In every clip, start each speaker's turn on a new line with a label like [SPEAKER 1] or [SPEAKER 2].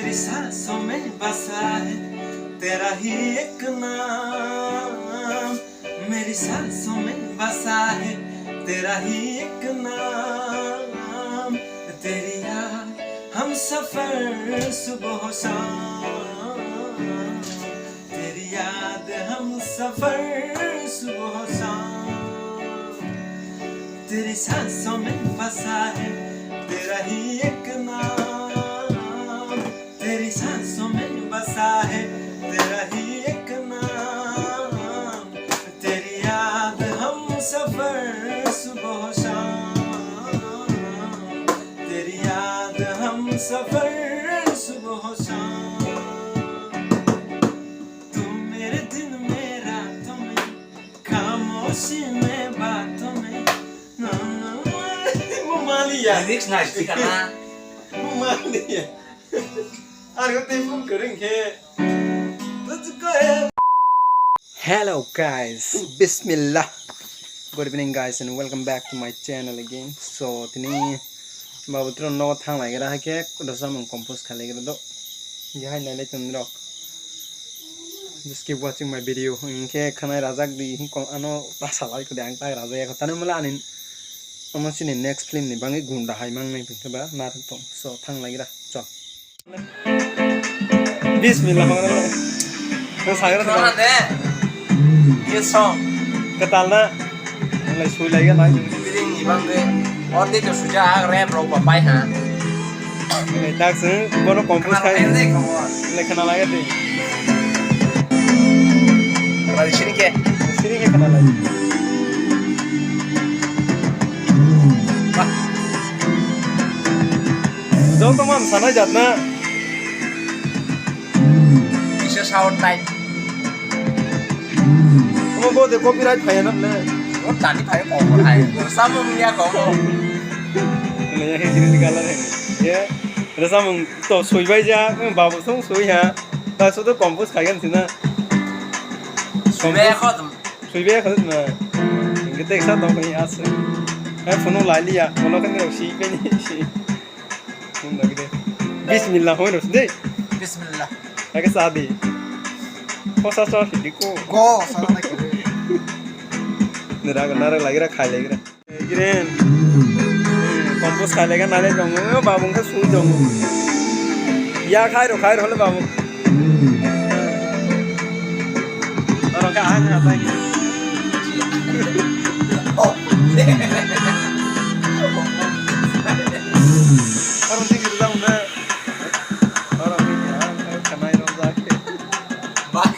[SPEAKER 1] मेरी सांसों में बसा है तेरा ही एक नाम, मेरी सांसों में बसा है तेरा ही एक नाम, तेरी याद हम सफर सुबह शाम, तेरी याद हम सफर सुबह शाम, तेरी सांसों में बसा है तेरा ही एक नाम, तेरी सांसों में बसा है तेरा ही एक नाम, तेरी याद हम सफर सुबह शाम, तेरी याद हम सफर सुबह शाम, तू मेरे दिन में रातों में खामोशी में बातों में
[SPEAKER 2] Lyrics nice sih karena
[SPEAKER 1] Mumali. Aku telepon kering ke. Tujuh ya.
[SPEAKER 3] Hello guys, Bismillah. Good evening guys and welcome back to my channel again. So tini babu tro no thang lagi raha ke udah sama compose kali gitu do. Jahai nale tundro. Just keep watching my video. Inke kanai razak di ano rasa lagi ke diangkat razak ya. Katanya malah anin. Amas ini next film nih bangi gunda hai mang nih coba narik tong so thang lagi dah cok Bismillahirrahmanirrahim terus saya
[SPEAKER 2] Selamat deh Yes song
[SPEAKER 3] ketalna mulai suy lagi kan lagi
[SPEAKER 2] Piring nih bang deh Ordi tuh sudah rap rock papai ha
[SPEAKER 3] ini tak sih bono kompos
[SPEAKER 2] Kenapa
[SPEAKER 3] kayak
[SPEAKER 2] pendek kamu
[SPEAKER 3] ini kenal lagi deh
[SPEAKER 2] Karena di sini ke
[SPEAKER 3] kenal lagi Dong teman sana jatna
[SPEAKER 2] Bisa sound tight
[SPEAKER 3] kamu bawa deh copyright kayak nafle
[SPEAKER 2] Oh tadi kayak komo hai Bersama punya komo
[SPEAKER 3] ini yang sini dikalah ini ya bersama tuh suy aja babu song suy ya tak sudah kompos kayak sini
[SPEAKER 2] Sudah kok tem
[SPEAKER 3] suy biar kalau cuma kita eksat dong kayak asal phone lali ya kalau kan kalau sih kan sih Bismillah harus deh.
[SPEAKER 2] Bismillah
[SPEAKER 3] Agak sadi. Kosa soal hidiko.
[SPEAKER 2] Go sama lagi
[SPEAKER 3] Nara lagi ra khai lagi ra. Giren. Kompos khai lagi nare dong. Babung ka sui dong. Ya khai ro hole babung. Orang ka hanya apa ini?
[SPEAKER 2] Oh
[SPEAKER 3] Orang tinggi dong na. Orang ini kanai dong zake.
[SPEAKER 2] Bak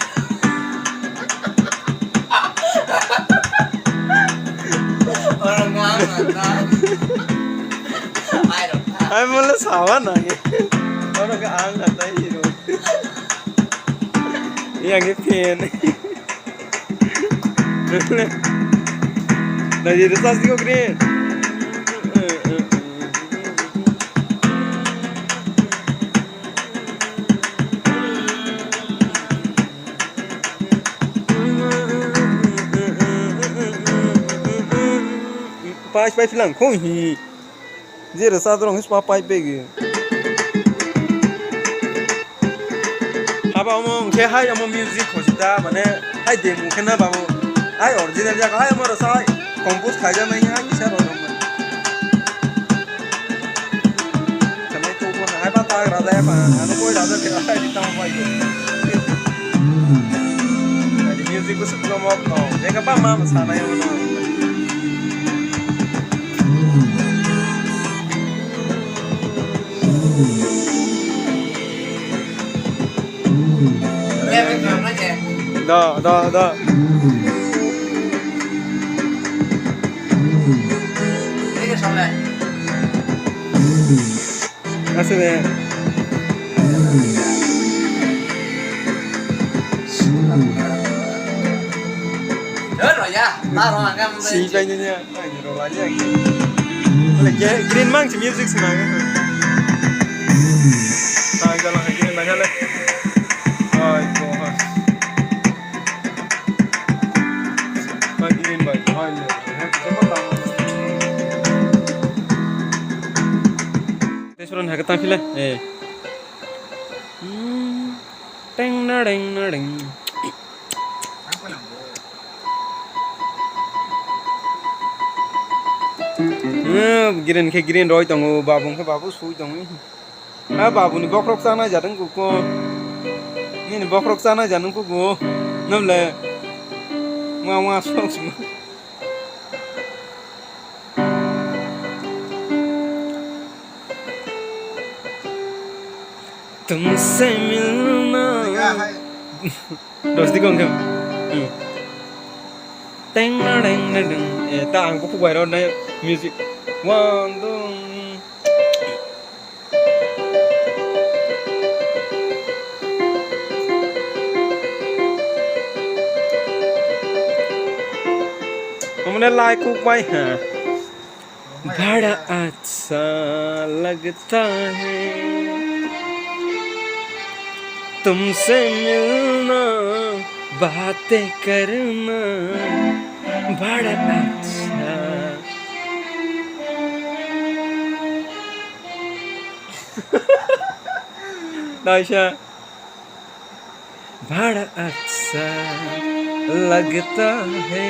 [SPEAKER 2] Orang ngangan I don't know
[SPEAKER 3] Ay malah sawan nangis. Orang ka angkat tadi ro. Yang pen. Nah jadi tas di kiri. Pai filang kong hi. Zero satu orang hispa pai pegi. Apa omong ke hai omong music khojta mane hai demo kena babu. Hai original jaga hai amar sai compose khaja nahi hai kisar ro man. Kamai to ko hai ba ta raja pa ano koi raja ke hai dita mo pai ko. Di music ko sebelum mo ko. Denga pa mama sana yo no.
[SPEAKER 2] Nghe bên ngoài nói nhẹ
[SPEAKER 3] Da
[SPEAKER 2] Thế cái sau này
[SPEAKER 3] Asal deh.
[SPEAKER 2] Chết rồi nha Ta rồi hàng cam
[SPEAKER 3] Si kayaknya ini rolanya lagi green mang si music senaga nah jalan lagi banyak leh ay bohas green bay ay tesuran hakatan file tang ना डेंग ना डेंग गिरेन के गिरेन रय दङ बाबु के बाबु सुइ दङ आ बाबुनि बख्रक जानाय जादों गुको नि बख्रक जानाय जादों गुको नमले मा मा सौसम तुमसे मिलना दोस्ती कौन कम टेंग ना डेंग ना डेंग ता आंखौ फुबाय र' नाय म्युजिक 1 2 हमने लाइक उपाय है बड़ा अच्छा लगता है तुमसे मिलना बातें करना बड़ा अच्छा दाशा बड़ा अच्छा लगता है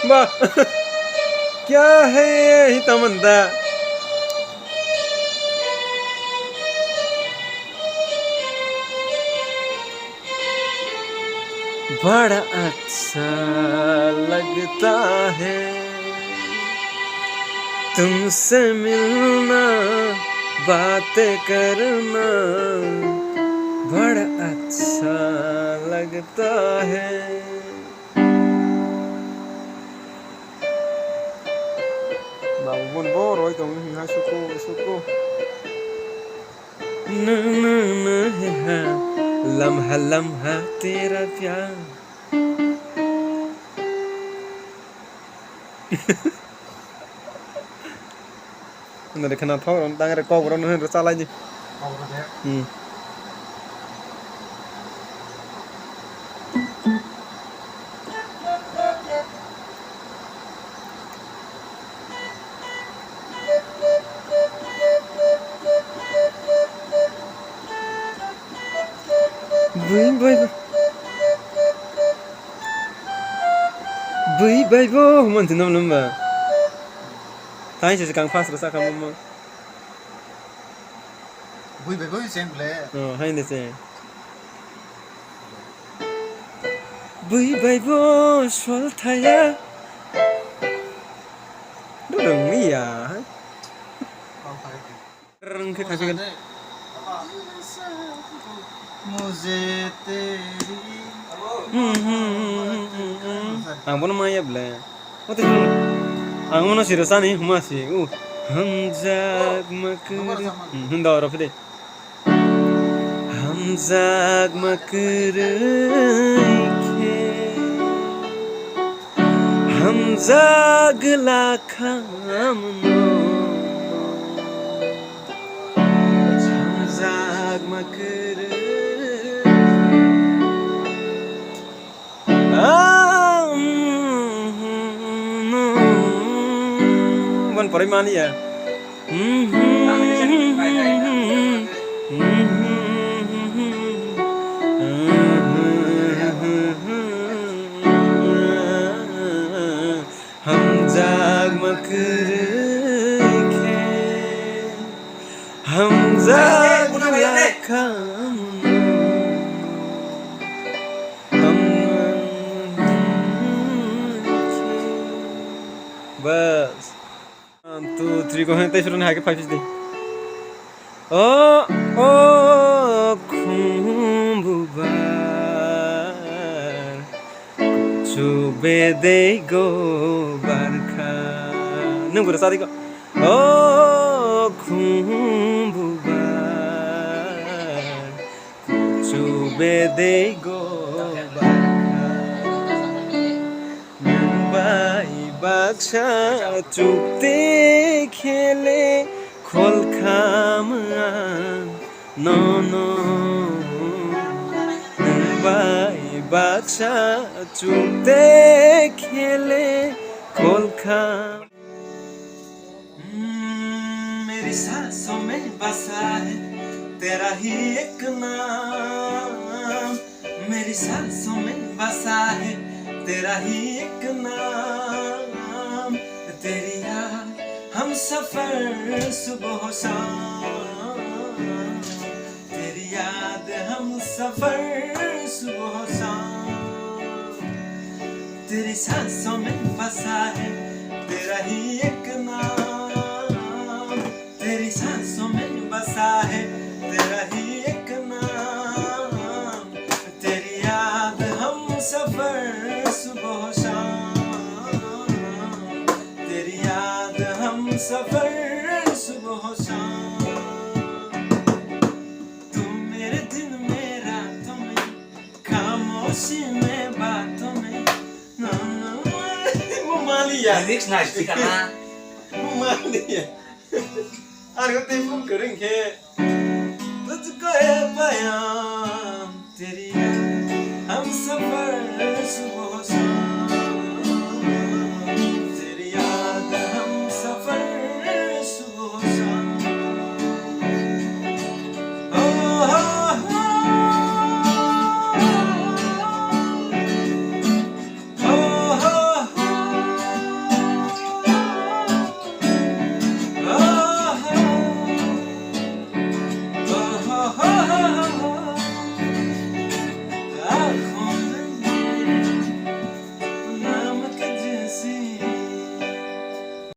[SPEAKER 3] वाह क्या है ये तमन्ना बड़ा अच्छा लगता है तुमसे मिलना बातें करना बड़ा अच्छा लगता है बाबू बोन बोरो तो हा सुको सुको ना ना ना है लम्हा लम्हा तेरा प्यार नरे खना थाव तांगरे कबरो न र चालाय नि Bui bai bo man tin nam ba tai se kang fast sa kam mo
[SPEAKER 2] Bui bai bo sen ble
[SPEAKER 3] hai ne se Bui bai bo swal thaya do dong mi ya rang ke kha kan
[SPEAKER 2] मुझे तेरी
[SPEAKER 3] ang bono maya ble ote ang mono sirasa ni humasi हम जगमग हिंदा फिर हम जगमग रखे हम जगला खामनो हम जगमग वन परिमाण ya हम जगमग रखे हम जगला खामनो बस 1 2 3 को हैं तेरे ने आके 5 दे ओ ओ खुम्बुबार चुबे दे गो बरखा नों गुरु सादी को ओ खुम्बुबार चुबे दे गो बाक्सा चुक्ते खेले खोल खामा नो नो बाई बाक्सा
[SPEAKER 1] नक्शा चुभते खेले खोल खां। मेरी सांसों में बसा है तेरा ही एक नाम, मेरी सांसों में बसा है तेरा ही एक नाम। तेरी याद हम सफर सुबह शाम, तेरी याद हम सफर सुबह शाम। तेरी सांसों में बसा है तेरा ही एक नाम, तेरी सांसों में बसा है तेरा ही एक नाम। तेरी याद हम सफर सुबह शाम, तेरी याद हम सफर सुबह शाम। तू मेरे दिन में रातों में, खामोशी में बातों में। Malia.
[SPEAKER 2] Next night, kita na.
[SPEAKER 1] Malia. Aku tipu kering ke.